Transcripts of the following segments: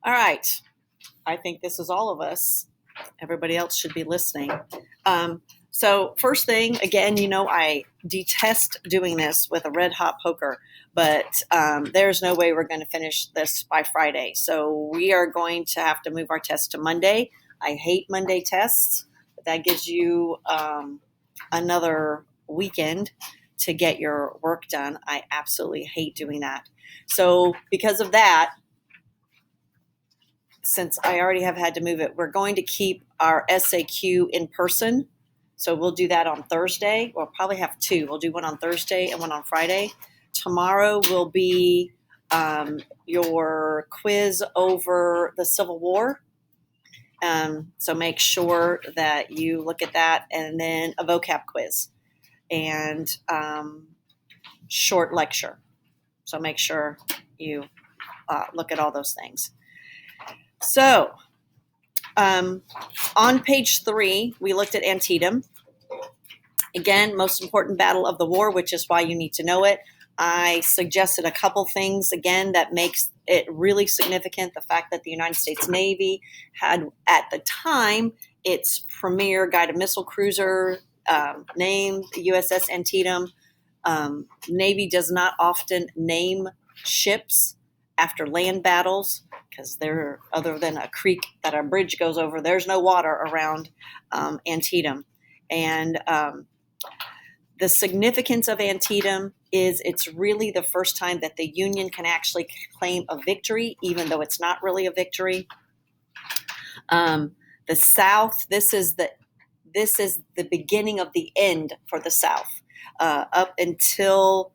All right. I think this is all of us. Everybody else should be listening. So first thing, again, I detest doing this with a red hot poker, but there's no way we're going to finish this by Friday. So we are going to have to move our test to Monday. I hate Monday tests, but that gives you another weekend to get your work done. I absolutely hate doing that. So because of that, since I already have had to move it, we're going to keep our SAQ in person. So we'll do that on Thursday. We'll probably have two. We'll do one on Thursday and one on Friday. Tomorrow will be your quiz over the Civil War. So make sure that you look at that, and then a vocab quiz and short lecture. So make sure you look at all those things. So on page 3, we looked at Antietam. Again, most important battle of the war, which is why you need to know it. I suggested a couple things, again, that makes it really significant. The fact that the United States Navy had, at the time, its premier guided missile cruiser named the USS Antietam. Navy does not often name ships after land battles because they're, other than a creek that a bridge goes over, there's no water around Antietam. And the significance of Antietam is it's really the first time that the Union can actually claim a victory, even though it's not really a victory. The South, this is the beginning of the end for the South. Up until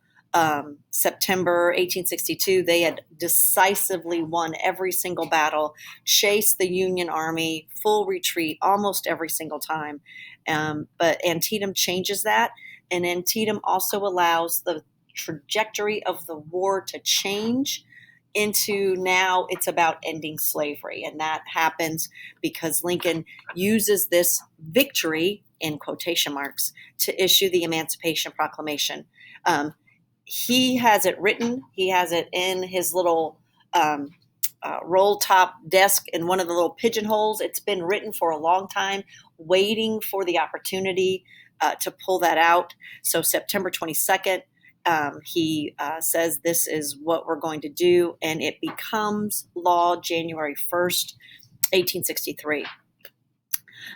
September 1862, they had decisively won every single battle, chased the Union Army, full retreat almost every single time. But Antietam changes that, and Antietam also allows the trajectory of the war to change into now it's about ending slavery. And that happens because Lincoln uses this victory, in quotation marks, to issue the Emancipation Proclamation. He has it written. He has it in his little roll top desk in one of the little pigeonholes. It's been written for a long time, waiting for the opportunity to pull that out. So September 22nd, he says this is what we're going to do, and it becomes law January 1st, 1863.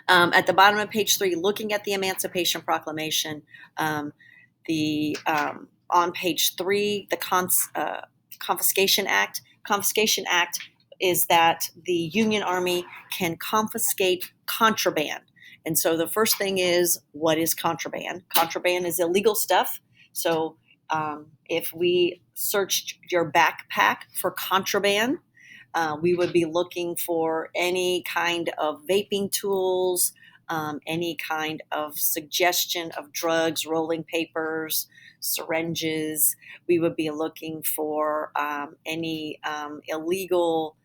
At the bottom of page 3, looking at the Emancipation Proclamation, on page 3, the Confiscation Act. Confiscation Act is that the Union Army can confiscate contraband. And so the first thing is, what is contraband? Contraband is illegal stuff. So if we searched your backpack for contraband, we would be looking for any kind of vaping tools, any kind of suggestion of drugs, rolling papers, syringes. We would be looking for any illegal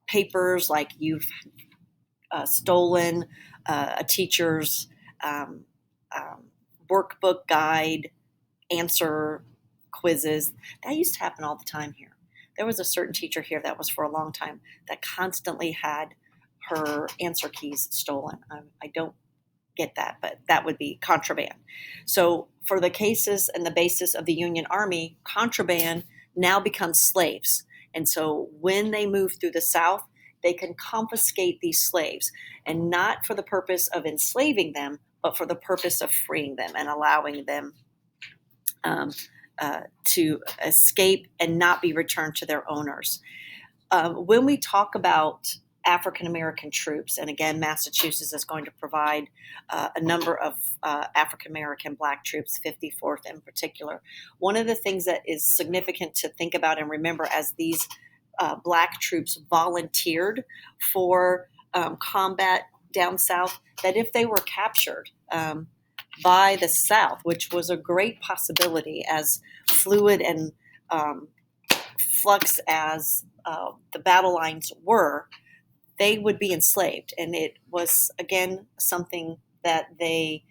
papers, like you've stolen a teacher's workbook guide, answer quizzes. That used to happen all the time here. There was a certain teacher here that was for a long time that constantly had her answer keys stolen. I don't get that, but that would be contraband. So for the cases and the basis of the Union Army, contraband now becomes slaves. And so when they move through the South, they can confiscate these slaves, and not for the purpose of enslaving them, but for the purpose of freeing them and allowing them to escape and not be returned to their owners. When we talk about African American troops, and again, Massachusetts is going to provide a number of African American Black troops, 54th in particular. One of the things that is significant to think about and remember as these Black troops volunteered for combat down South, that if they were captured by the South, which was a great possibility, as fluid and flux as the battle lines were, they would be enslaved. And it was, again, something that they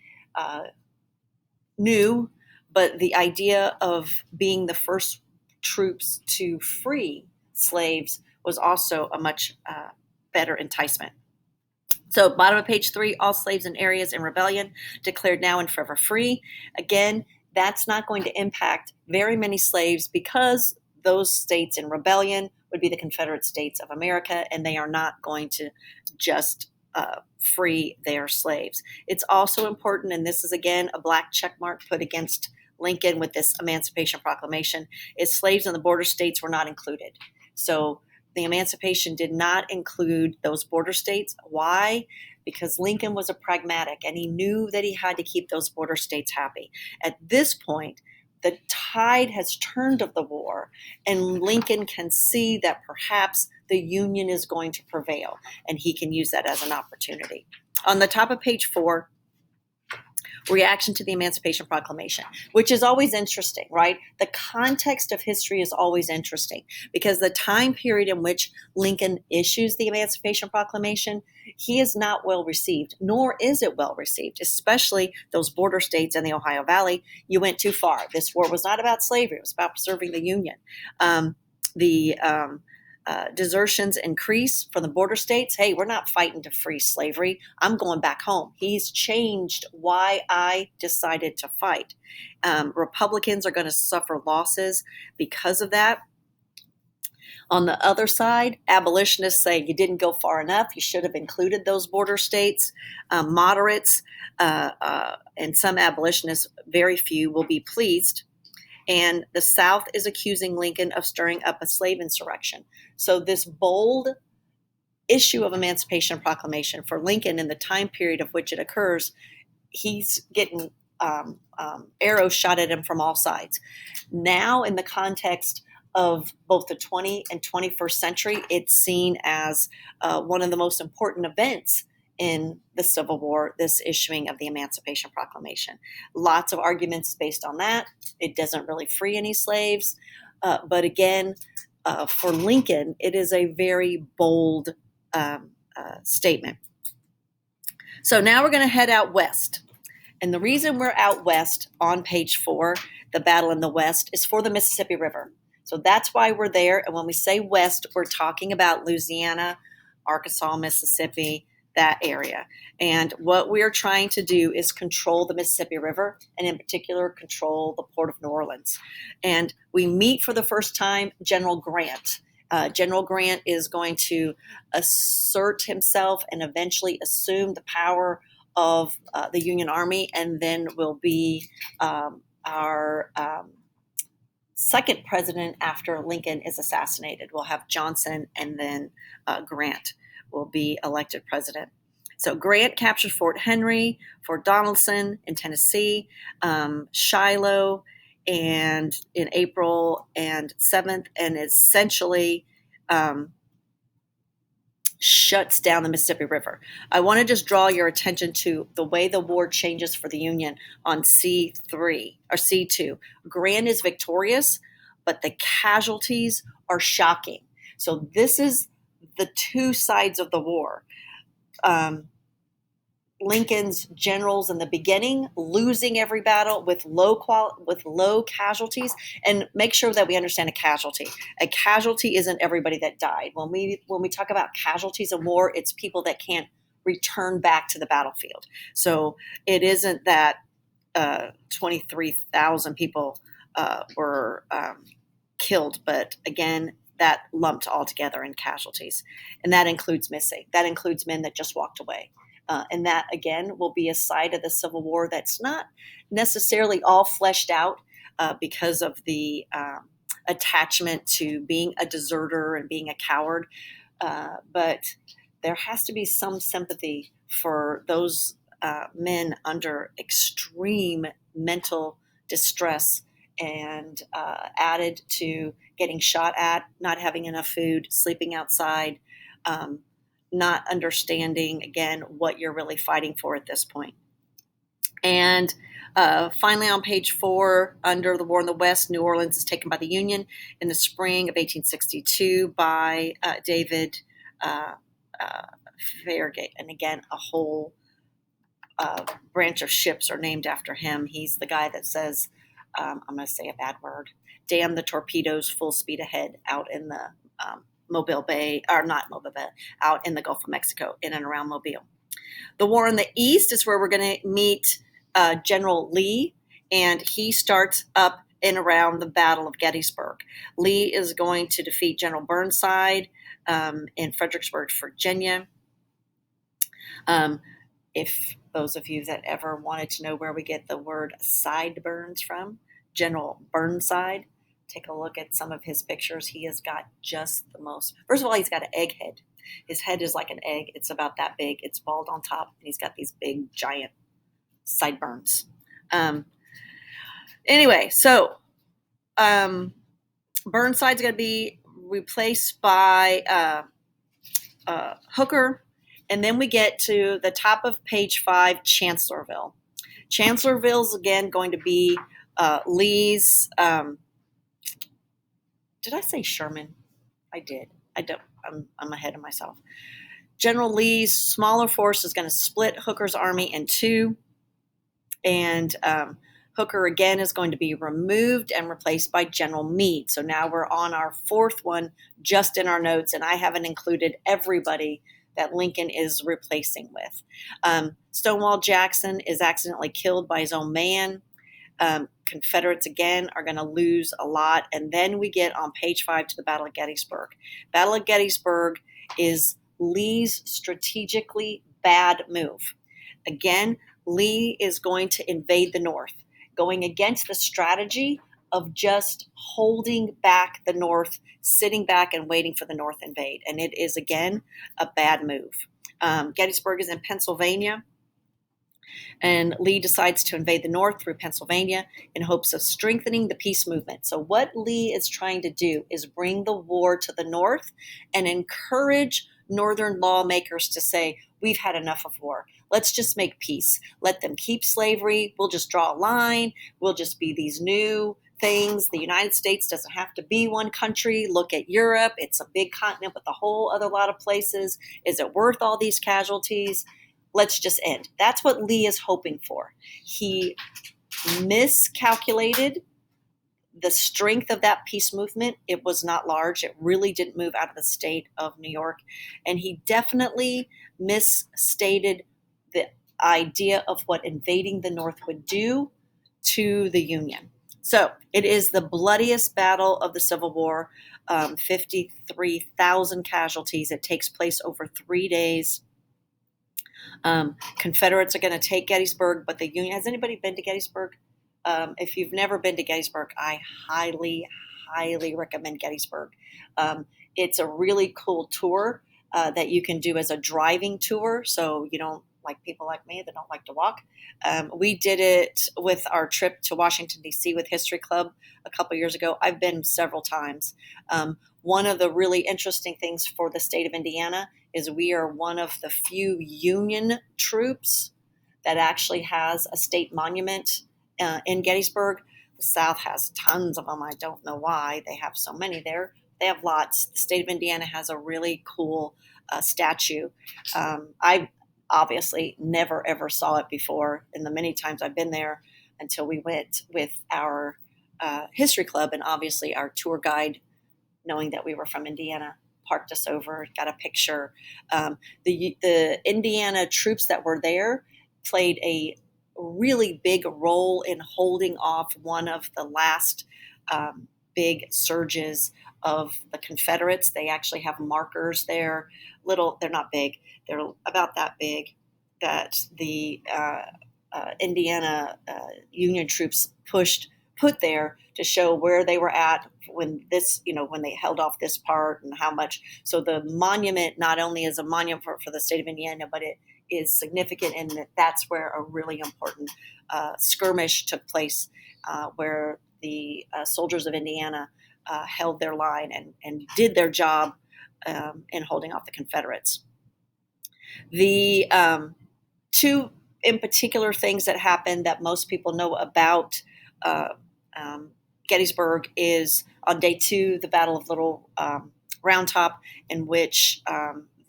knew, but the idea of being the first troops to free slaves was also a much better enticement. So bottom of page 3, all slaves in areas in rebellion declared now and forever free. Again, that's not going to impact very many slaves because those states in rebellion would be the Confederate States of America, and they are not going to just free their slaves. It's also important, and this is again a black check mark put against Lincoln with this Emancipation Proclamation, is slaves in the border states were not included. So the Emancipation did not include those border states. Why? Because Lincoln was a pragmatic and he knew that he had to keep those border states happy. At this point, the tide has turned of the war, and Lincoln can see that perhaps the Union is going to prevail, and he can use that as an opportunity. On the top of page 4, reaction to the Emancipation Proclamation, which is always interesting, right? The context of history is always interesting because the time period in which Lincoln issues the Emancipation Proclamation, he is not well received, nor is it well received, especially those border states in the Ohio Valley. You went too far. This war was not about slavery. It was about preserving the Union. Desertions increase from the border states. Hey, we're not fighting to free slavery. I'm going back home. He's changed why I decided to fight. Republicans are going to suffer losses because of that. On the other side, abolitionists say you didn't go far enough. You should have included those border states. Moderates and some abolitionists, very few, will be pleased. And the South is accusing Lincoln of stirring up a slave insurrection. So this bold issue of Emancipation Proclamation for Lincoln in the time period of which it occurs, he's getting arrows shot at him from all sides. Now, in the context of both the 20th and 21st century, it's seen as one of the most important events in the Civil War, this issuing of the Emancipation Proclamation. Lots of arguments based on that. It doesn't really free any slaves. But again, for Lincoln, it is a very bold statement. So now we're going to head out west. And the reason we're out west on page 4, the battle in the West, is for the Mississippi River. So that's why we're there. And when we say west, we're talking about Louisiana, Arkansas, Mississippi, that area. And what we're trying to do is control the Mississippi River, and in particular, control the Port of New Orleans. And we meet for the first time General Grant. General Grant is going to assert himself and eventually assume the power of the Union Army, and then will be our second president after Lincoln is assassinated. We'll have Johnson, and then Grant will be elected president. So Grant captured Fort Henry, Fort Donelson in Tennessee, Shiloh, and in April and 7th, and essentially shuts down the Mississippi River. I want to just draw your attention to the way the war changes for the Union on C3 or C2. Grant is victorious, but the casualties are shocking. So this is the two sides of the war. Lincoln's generals in the beginning losing every battle with low casualties, and make sure that we understand a casualty. A casualty isn't everybody that died. When we talk about casualties in war, it's people that can't return back to the battlefield. So it isn't that 23,000 people were killed, but again, that lumped all together in casualties. And that includes missing. That includes men that just walked away. And that, again, will be a side of the Civil War that's not necessarily all fleshed out because of the attachment to being a deserter and being a coward. But there has to be some sympathy for those men under extreme mental distress, and added to getting shot at, not having enough food, sleeping outside, not understanding, again, what you're really fighting for at this point. And finally, on page 4, under the War in the West, New Orleans is taken by the Union in the spring of 1862 by David Farragut. And again, a whole branch of ships are named after him. He's the guy that says, I'm going to say a bad word, damn the torpedoes full speed ahead out in the Mobile Bay, or not Mobile Bay, out in the Gulf of Mexico, in and around Mobile. The war in the east is where we're going to meet General Lee, and he starts up and around the Battle of Gettysburg. Lee is going to defeat General Burnside in Fredericksburg, Virginia. If those of you that ever wanted to know where we get the word sideburns from, General Burnside, take a look at some of his pictures. He has got just the most. First of all, he's got an egg head. His head is like an egg. It's about that big. It's bald on top, and he's got these big, giant sideburns. Anyway, so Burnside's going to be replaced by Hooker. And then we get to the top of page 5, Chancellorsville. Chancellorsville's again going to be Lee's. Did I say Sherman? I did. I don't. I'm ahead of myself. General Lee's smaller force is going to split Hooker's army in two, and Hooker again is going to be removed and replaced by General Meade. So now we're on our fourth one, just in our notes, and I haven't included everybody that Lincoln is replacing with. Stonewall Jackson is accidentally killed by his own man. Confederates again are going to lose a lot. And then we get on page 5 to the Battle of Gettysburg. Battle of Gettysburg is Lee's strategically bad move. Again, Lee is going to invade the North, going against the strategy of just holding back the North, sitting back and waiting for the North to invade. And it is, again, a bad move. Gettysburg is in Pennsylvania, and Lee decides to invade the North through Pennsylvania in hopes of strengthening the peace movement. So what Lee is trying to do is bring the war to the North and encourage Northern lawmakers to say, we've had enough of war. Let's just make peace. Let them keep slavery. We'll just draw a line. We'll just be these new things. The United States doesn't have to be one country. Look at Europe. It's a big continent with a whole other lot of places. Is it worth all these casualties? Let's just end. That's what Lee is hoping for. He miscalculated the strength of that peace movement. It was not large. It really didn't move out of the state of New York. And he definitely misstated the idea of what invading the North would do to the Union. So it is the bloodiest battle of the Civil War, 53,000 casualties. It takes place over 3 days. Confederates are going to take Gettysburg, but the Union, has anybody been to Gettysburg? If you've never been to Gettysburg, I highly, highly recommend Gettysburg. It's a really cool tour that you can do as a driving tour, so you don't like people like me that don't like to walk. We did it with our trip to Washington, D.C. with History Club a couple years ago. I've been several times. One of the really interesting things for the state of Indiana is we are one of the few Union troops that actually has a state monument in Gettysburg. The South has tons of them. I don't know why they have so many there. They have lots. The state of Indiana has a really cool statue. I obviously never, ever saw it before in the many times I've been there until we went with our history club, and obviously our tour guide, knowing that we were from Indiana, parked us over, got a picture. The Indiana troops that were there played a really big role in holding off one of the last big surges of the Confederates. They actually have markers there. They're not big. They're about that big, that the Indiana Union troops put there to show where they were at when they held off this part and how much. So the monument not only is a monument for the state of Indiana, but it is significant in that that's where a really important skirmish took place, where the soldiers of Indiana held their line and did their job in holding off the Confederates. The two in particular things that happened that most people know about Gettysburg is on day 2, the Battle of Little Round Top, in which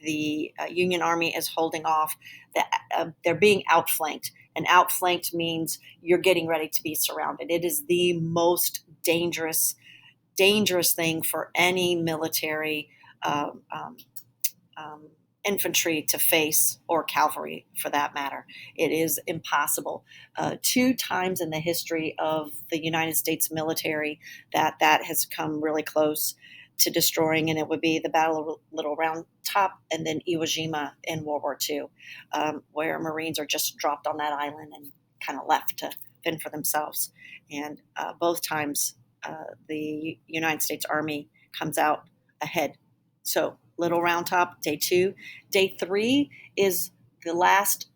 the Union Army is holding off. They're being outflanked, and outflanked means you're getting ready to be surrounded. It is the most dangerous dangerous thing for any military um, um, infantry to face, or cavalry for that matter. It is impossible. 2 times in the history of the United States military that has come really close to destroying, and it would be the Battle of Little Round Top and then Iwo Jima in World War II, where Marines are just dropped on that island and kind of left to fend for themselves. And both times the United States Army comes out ahead. So Little Round Top, day 2. Day 3 is the last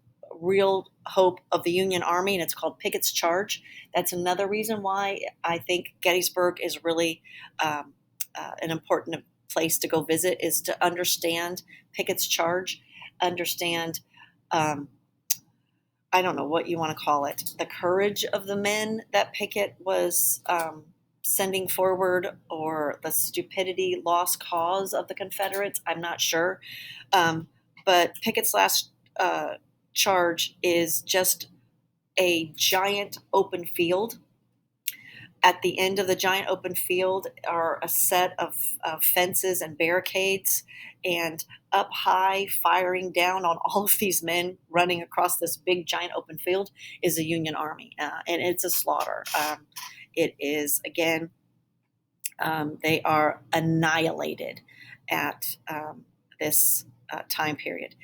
real hope of the Union Army, and it's called Pickett's Charge. That's another reason why I think Gettysburg is really an important place to go visit, is to understand Pickett's Charge, understand, I don't know what you want to call it, the courage of the men that Pickett was sending forward, or the stupidity, lost cause of the Confederates. I'm not sure. But Pickett's last charge is just a giant open field. At the end of the giant open field are a set of fences and barricades, and up high, firing down on all of these men running across this big giant open field, is the Union Army. And it's a slaughter. It is, again, they are annihilated at this time period.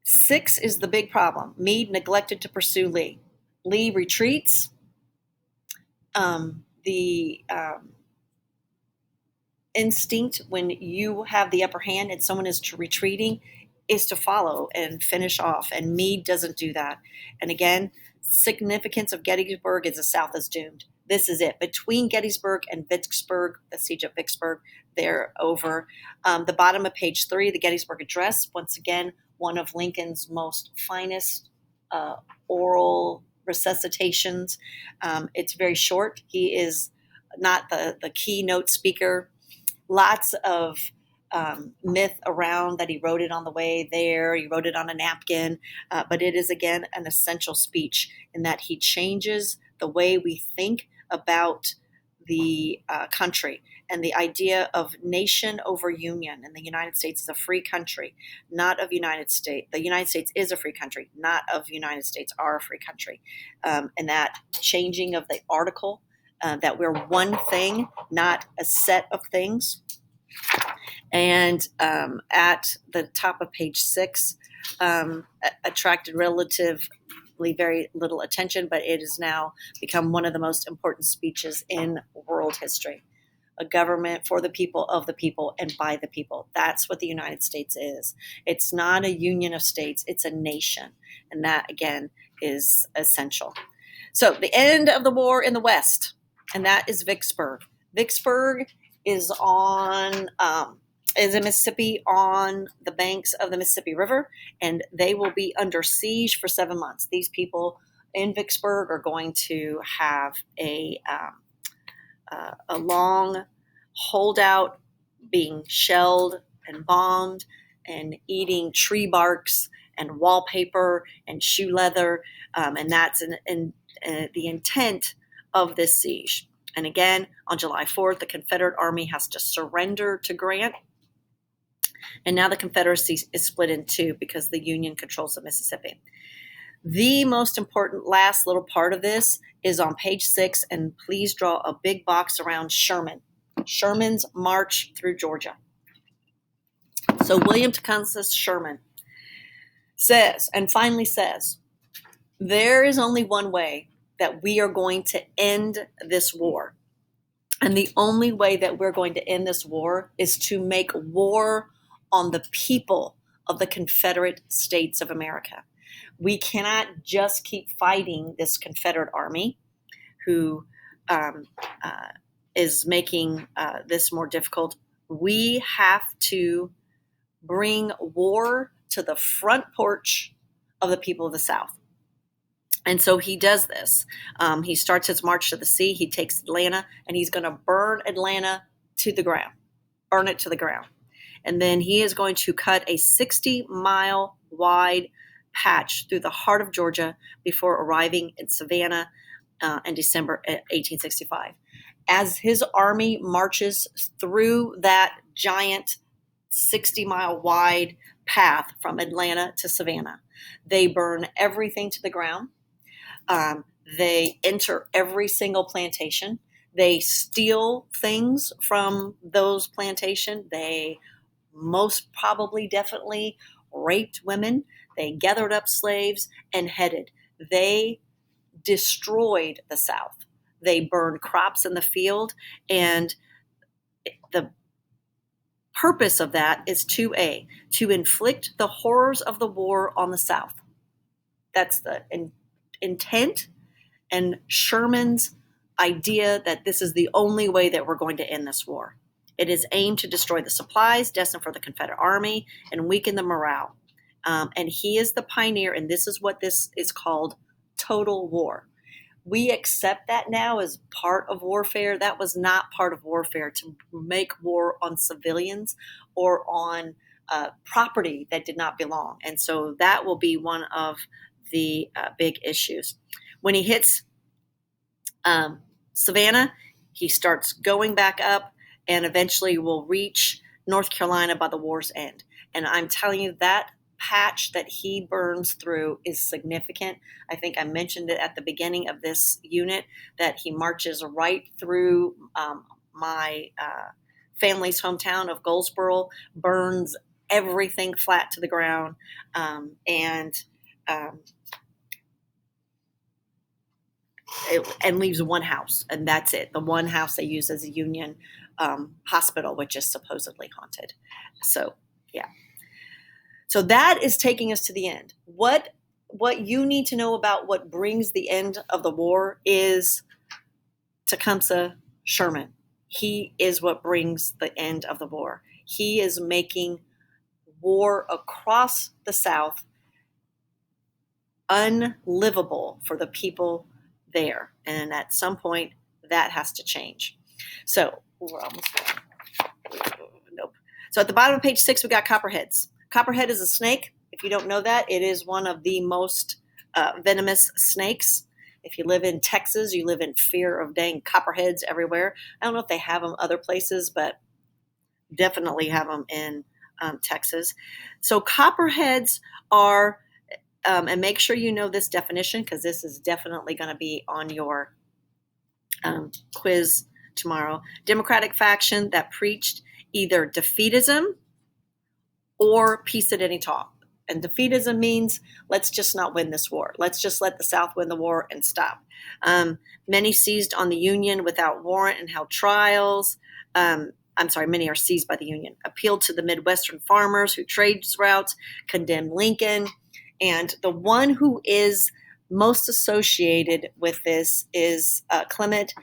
6 is the big problem. Meade neglected to pursue Lee. Lee retreats. The instinct when you have the upper hand and someone is retreating is to follow and finish off, and Meade doesn't do that. And again, significance of Gettysburg is the South is doomed. This is it. Between Gettysburg and Vicksburg, the siege of Vicksburg, they're over. The bottom of page 3, the Gettysburg Address, once again, one of Lincoln's most finest oral resuscitations. It's very short. He is not the keynote speaker. Lots of myth around that he wrote it on the way there. He wrote it on a napkin. But it is, again, an essential speech in that he changes the way we think about the country and the idea of nation over union. And the United States is a free country, not of United States. The United States is a free country, not of United States are a free country. And that changing of the article, that we're one thing, not a set of things. And at the top of page 6, attracted relatively very little attention, but it has now become one of the most important speeches in world history. A government for the people, of the people, and by the people. That's what the United States is. It's not a union of states, it's a nation. And that, again, is essential. So the end of the war in the West, and that is Vicksburg. Vicksburg is in Mississippi, on the banks of the Mississippi River, and they will be under siege for 7 months. These people in Vicksburg are going to have a long holdout, being shelled and bombed and eating tree barks and wallpaper and shoe leather, and that's the intent of this siege. And again, on July 4th, the Confederate Army has to surrender to Grant. And now the Confederacy is split in 2 because the Union controls the Mississippi. The most important last little part of this is on page 6, and please draw a big box around Sherman. Sherman's march through Georgia. So William Tecumseh Sherman says, and finally says, there is only one way that we are going to end this war. And the only way that we're going to end this war is to make war on the people of the Confederate States of America. We cannot just keep fighting this Confederate Army who is making this more difficult. We have to bring war to the front porch of the people of the South. And so he does this. He starts his march to the sea. He takes Atlanta, and he's going to burn Atlanta to the ground, burn it to the ground. And then he is going to cut a 60-mile wide patch through the heart of Georgia before arriving in Savannah in December 1865. As his army marches through that giant 60-mile wide path from Atlanta to Savannah, they burn everything to the ground. They enter every single plantation. They steal things from those plantations. They most probably, definitely raped women. They gathered up slaves and headed. They destroyed the South. They burned crops in the field, and the purpose of that is 2A, to inflict the horrors of the war on the South. That's the intent, and Sherman's idea that this is the only way that we're going to end this war. It is aimed to destroy the supplies destined for the Confederate Army and weaken the morale. And he is the pioneer, and this is what this is called: total war. We accept that now as part of warfare. That was not part of warfare, to make war on civilians or on property that did not belong. And so that will be one of the big issues. When he hits Savannah, he starts going back up and eventually will reach North Carolina by the war's end. And I'm telling you, that patch that he burns through is significant. I think I mentioned it at the beginning of this unit, that he marches right through my family's hometown of Goldsboro, burns everything flat to the ground, and leaves one house, and that's it. The one house they use as a Union hospital, which is supposedly haunted. So, yeah. So that is taking us to the end. What you need to know about what brings the end of the war is Tecumseh Sherman. He is what brings the end of the war. He is making war across the South unlivable for the people there. And at some point, that has to change. So we're almost done. Nope. So at the bottom of page 6, we got copperheads. Copperhead is a snake. If you don't know that, it is one of the most venomous snakes. If you live in Texas, you live in fear of dang copperheads everywhere. I don't know if they have them other places, but definitely have them in Texas. So copperheads are, and make sure you know this definition, because this is definitely going to be on your quiz tomorrow. Democratic faction that preached either defeatism or peace at any cost. And defeatism means, let's just not win this war. Let's just let the South win the war and stop. Many seized on the Union without warrant and held trials. Many are seized by the Union. Appealed to the Midwestern farmers who trades routes, condemned Lincoln. And the one who is most associated with this is Clement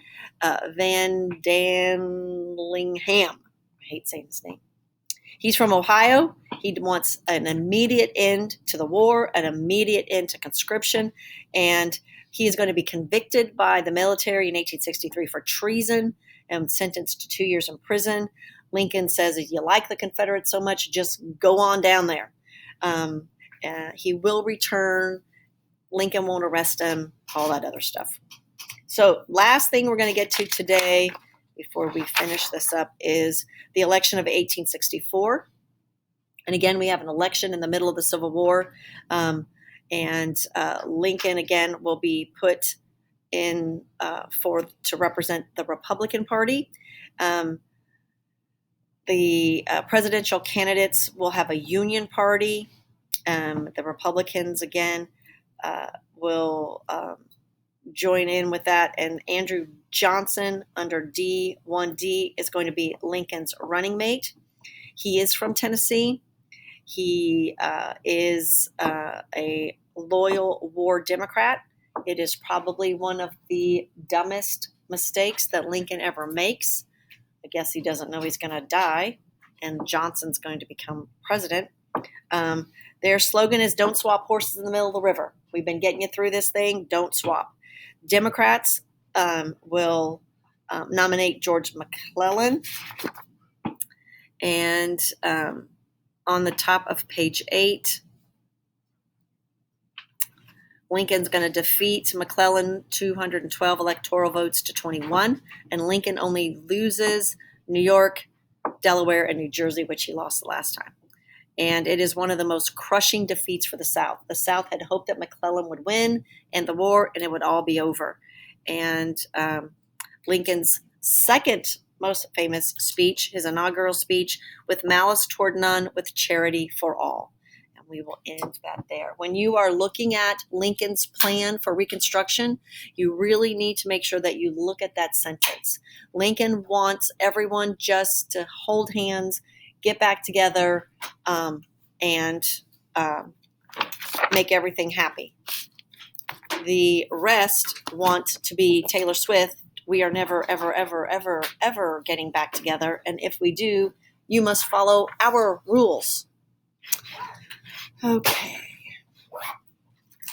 Van Danlingham. I hate saying his name. He's from Ohio. He wants an immediate end to the war, an immediate end to conscription, and he is going to be convicted by the military in 1863 for treason and sentenced to 2 years in prison. Lincoln says, if you like the Confederates so much, just go on down there. He will return. Lincoln won't arrest him, all that other stuff. So last thing we're going to get to today before we finish this up is the election of 1864. And again, we have an election in the middle of the Civil War. And Lincoln, again, will be put in to represent the Republican Party. The presidential candidates will have a Union Party. The Republicans, again, will join in with that. And Andrew Johnson under D1D is going to be Lincoln's running mate. He is from Tennessee. He is a loyal war Democrat. It is probably one of the dumbest mistakes that Lincoln ever makes. I guess he doesn't know he's going to die, and Johnson's going to become president. Their slogan is, don't swap horses in the middle of the river. We've been getting you through this thing. Don't swap. Democrats will nominate George McClellan. And on the top of page 8, Lincoln's going to defeat McClellan 212 electoral votes to 21, and Lincoln only loses New York, Delaware, and New Jersey, which he lost the last time. And it is one of the most crushing defeats for the South. The South had hoped that McClellan would win and the war, and it would all be over. And Lincoln's second most famous speech, his inaugural speech, with malice toward none, with charity for all. And we will end that there. When you are looking at Lincoln's plan for Reconstruction, you really need to make sure that you look at that sentence. Lincoln wants everyone just to hold hands, get back together, and make everything happy. The rest want to be Taylor Swift. We are never, ever, ever, ever, ever getting back together. And if we do, you must follow our rules. Okay.